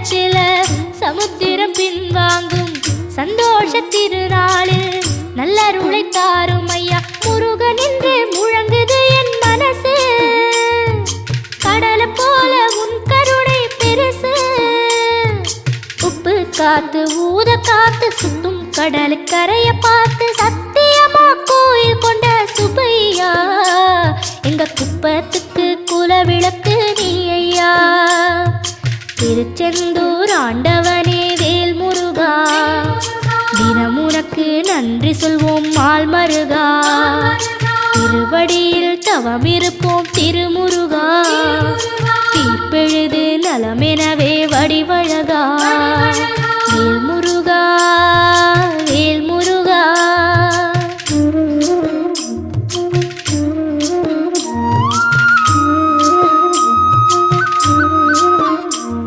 உள்ளத்தில சமுத்திரம் பின்வாங்கும் சந்தோஷ திருநாளில் நல்லருளை தாரும் ஐயா முருகன் என்று முழங்குது என் மனசு கடலை போல உன் கருணை பெருசு உப்பு காத்து ஊத காத்து சுத்தும் கடலுக்கரைய பார்த்து சத்தியமா கோயில் கொண்ட சுபையா எங்க குப்பத்துக்கு குலவிளக்கு நீ ஐயா திருச்செந்தூர் ஆண்டவனே வேல் முருகா தினம் உனக்கு நன்றி சொல்வோம் மால் மருகா திருவடியில் தவம் இருப்போம் திருமுருகா தீர்ப்பெழுது நலமெனவே